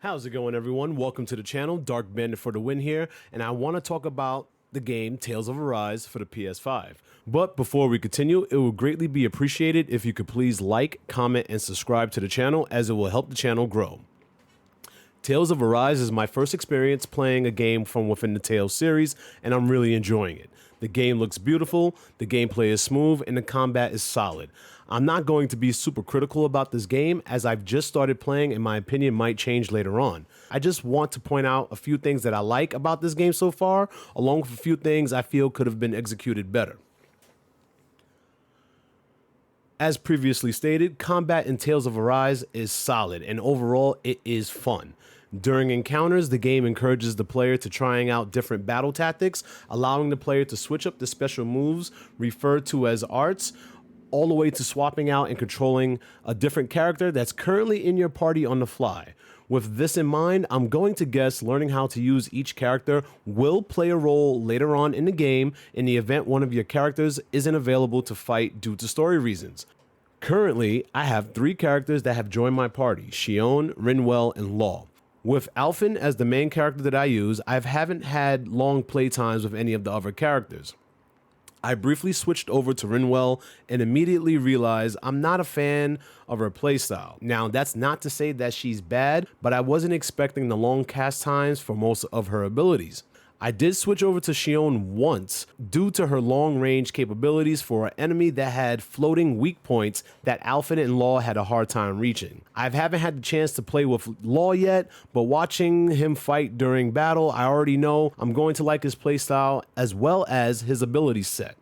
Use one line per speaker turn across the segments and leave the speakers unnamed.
How's it going, everyone? Welcome to the channel. Dark Bandit for the win here, and I want to talk about the game Tales of Arise for the PS5. But before we continue, it would greatly be appreciated if you could please like, comment, and subscribe to the channel, as it will help the channel grow. Tales of Arise is my first experience playing a game from within the Tales series, and I'm really enjoying it. The game looks beautiful, the gameplay is smooth, and the combat is solid. I'm not going to be super critical about this game, as I've just started playing and my opinion might change later on. I just want to point out a few things that I like about this game so far, along with a few things I feel could have been executed better. As previously stated, combat in Tales of Arise is solid, and overall it is fun. During encounters, the game encourages the player to trying out different battle tactics, allowing the player to switch up the special moves referred to as arts, all the way to swapping out and controlling a different character that's currently in your party on the fly. With this in mind, I'm going to guess learning how to use each character will play a role later on in the game in the event one of your characters isn't available to fight due to story reasons. Currently, I have 3 characters that have joined my party: Xion, Rinwell, and Law. With Alphen as the main character that I use, I haven't had long play times with any of the other characters. I briefly switched over to Rinwell and immediately realized I'm not a fan of her playstyle. Now, that's not to say that she's bad, but I wasn't expecting the long cast times for most of her abilities. I did switch over to Xion once due to her long range capabilities for an enemy that had floating weak points that Alphen and Law had a hard time reaching. I haven't had the chance to play with Law yet, but watching him fight during battle, I already know I'm going to like his playstyle as well as his ability set.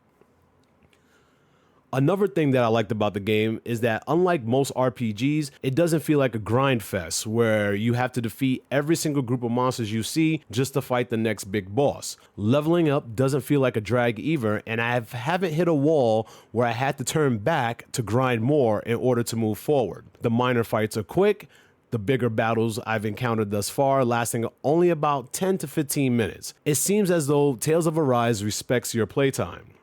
Another thing that I liked about the game is that unlike most RPGs, it doesn't feel like a grind fest where you have to defeat every single group of monsters you see just to fight the next big boss. Leveling up doesn't feel like a drag either, and I haven't hit a wall where I had to turn back to grind more in order to move forward. The minor fights are quick. The bigger battles I've encountered thus far lasting only about 10 to 15 minutes. It seems as though Tales of Arise respects your playtime.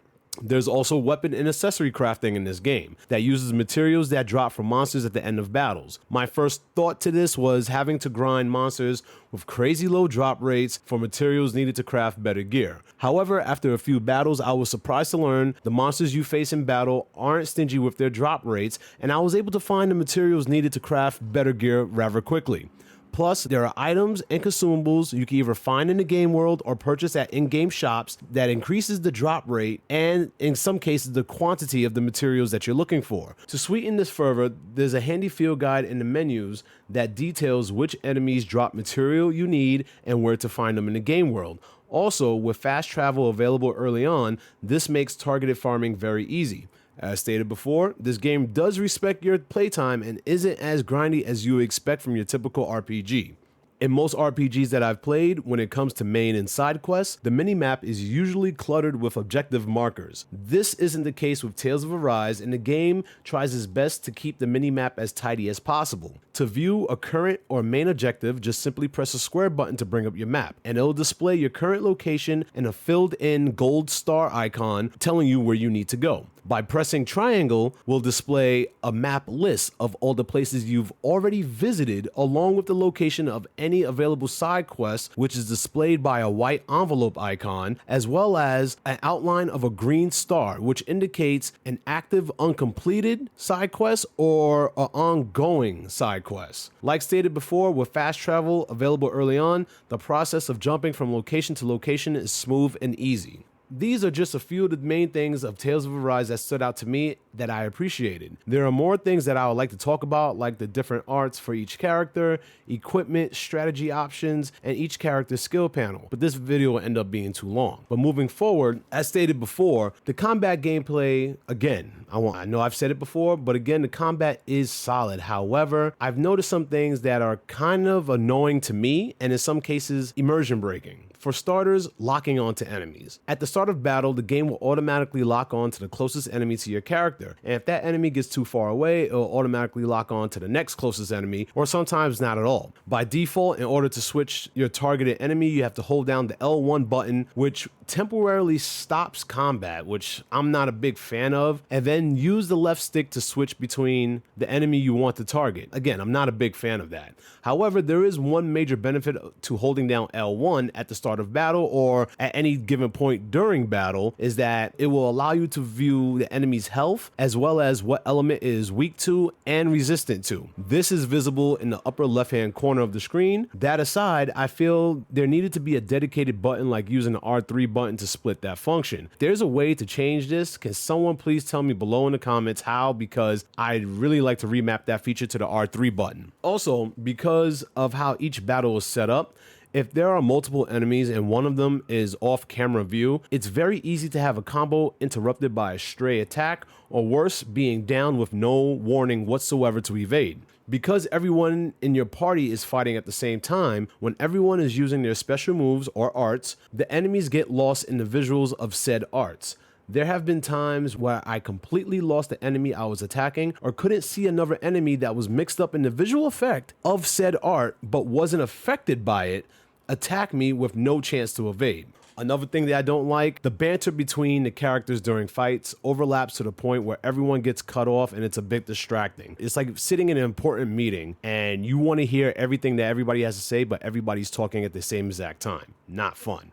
There's also weapon and accessory crafting in this game that uses materials that drop from monsters at the end of battles. My first thought to this was having to grind monsters with crazy low drop rates for materials needed to craft better gear. However, after a few battles, I was surprised to learn the monsters you face in battle aren't stingy with their drop rates, and I was able to find the materials needed to craft better gear rather quickly. Plus, there are items and consumables you can either find in the game world or purchase at in-game shops that increases the drop rate and, in some cases, the quantity of the materials that you're looking for. To sweeten this further, there's a handy field guide in the menus that details which enemies drop material you need and where to find them in the game world. Also, with fast travel available early on, this makes targeted farming very easy. As stated before, this game does respect your playtime and isn't as grindy as you would expect from your typical RPG. In most RPGs that I've played, when it comes to main and side quests, the minimap is usually cluttered with objective markers. This isn't the case with Tales of Arise, and the game tries its best to keep the minimap as tidy as possible. To view a current or main objective, just simply press the square button to bring up your map, and it'll display your current location and a filled-in gold star icon telling you where you need to go. By pressing triangle, will display a map list of all the places you've already visited, along with the location of any available side quests, which is displayed by a white envelope icon, as well as an outline of a green star, which indicates an active uncompleted side quest or an ongoing side quest. Like stated before, with fast travel available early on, the process of jumping from location to location is smooth and easy. These are just a few of the main things of Tales of Arise that stood out to me that I appreciated. There are more things that I would like to talk about, like the different arts for each character, equipment, strategy options, and each character's skill panel, but this video will end up being too long. But moving forward, as stated before, the combat gameplay, again, I know I've said it before, but again, the combat is solid. However, I've noticed some things that are kind of annoying to me, and in some cases, immersion breaking. For starters, locking onto enemies. At the start of battle, the game will automatically lock on to the closest enemy to your character, and if that enemy gets too far away, it will automatically lock on to the next closest enemy, or sometimes not at all. By default, in order to switch your targeted enemy, you have to hold down the L1 button, which temporarily stops combat, which I'm not a big fan of, and then use the left stick to switch between the enemy you want to target. Again, I'm not a big fan of that. However, there is one major benefit to holding down L1 at the start of battle or at any given point during battle, is that it will allow you to view the enemy's health as well as what element it is weak to and resistant to. This is visible in the upper left hand corner of the screen. That aside, I feel there needed to be a dedicated button like using the R3 button to split that function. There's a way to change this. Can someone please tell me below in the comments how, because I'd really like to remap that feature to the R3 button. Also, because of how each battle is set up, if there are multiple enemies and one of them is off camera view, it's very easy to have a combo interrupted by a stray attack, or worse, being down with no warning whatsoever to evade. Because everyone in your party is fighting at the same time, when everyone is using their special moves or arts, the enemies get lost in the visuals of said arts. There have been times where I completely lost the enemy I was attacking or couldn't see another enemy that was mixed up in the visual effect of said art but wasn't affected by it attack me with no chance to evade. Another thing that I don't like, the banter between the characters during fights overlaps to the point where everyone gets cut off and it's a bit distracting. It's like sitting in an important meeting and you want to hear everything that everybody has to say, but everybody's talking at the same exact time. Not fun.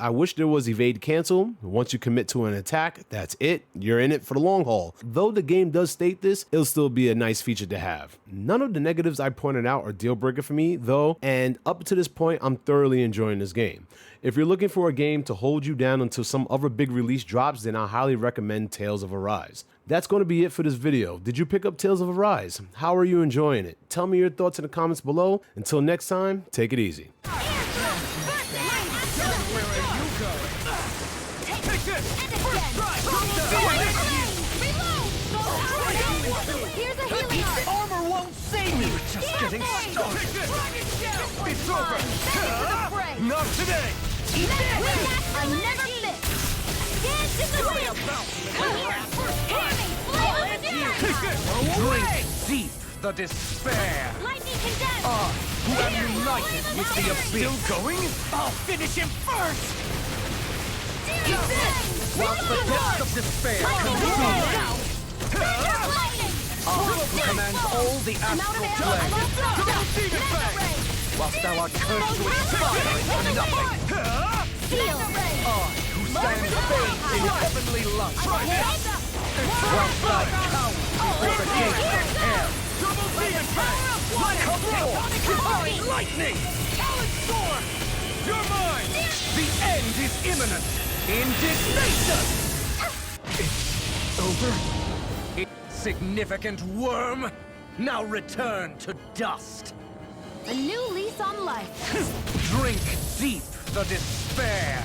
I wish there was evade cancel. Once you commit to an attack, that's it. You're in it for the long haul. Though the game does state this, it'll still be a nice feature to have. None of the negatives I pointed out are deal breaker for me though, and up to this point, I'm thoroughly enjoying this game. If you're looking for a game to hold you down until some other big release drops, then I highly recommend Tales of Arise. That's going to be it for this video. Did you pick up Tales of Arise? How are you enjoying it? Tell me your thoughts in the comments below. Until next time, take it easy.
Armor won't save me! We're just getting started! It's over! Not today!
Eat this! I never miss! Dance in the wind!
Drink deep the despair!
Lightning condensed!
Who am united with the abyss! Still going? I'll finish him first!
Eat this!
Whilst the depths of despair consume who commands all the astral plane, whilst thou art cursed to expire into nothing. Who stands bathed in heavenly light, whilst thou cowers before the gates of hell. Come forth, lightning! You're mine! The end is imminent! Indignation! It's over? Insignificant worm! Now return to dust!
A new lease on life.
Drink deep the despair!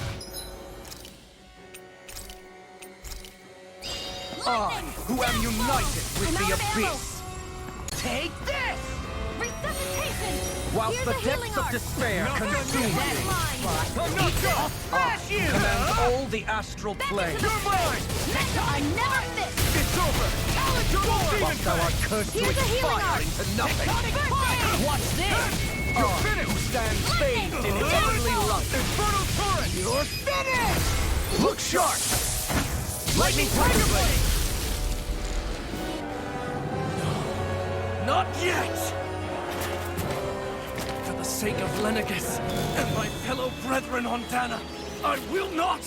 I, who am united with the abyss! Take this!
Resuscitation!
Whilst
Here's
the
a healing
depths of
art.
despair consume me!
That's mine.
Commands all the astral plane!
I never miss!
It's over! Whilst thou art cursed to
Here's a healing
expire
art.
into nothing!
Watch this!
Who stands bathed in heavenly light! Infernal turret! You're finished! Look sharp! Lightning Tiger Blade! Not yet! For the sake of Lenegis and my fellow brethren on Dana, I will not!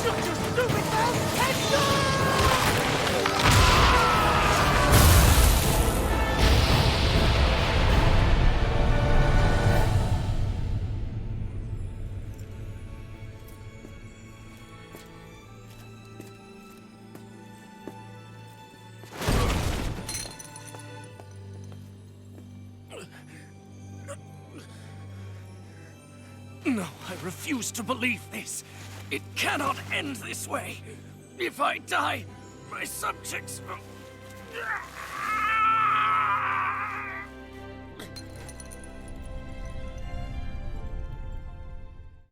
Shut your stupid mouth! No, I refuse to believe this. It cannot end this way. If I die, my subjects will...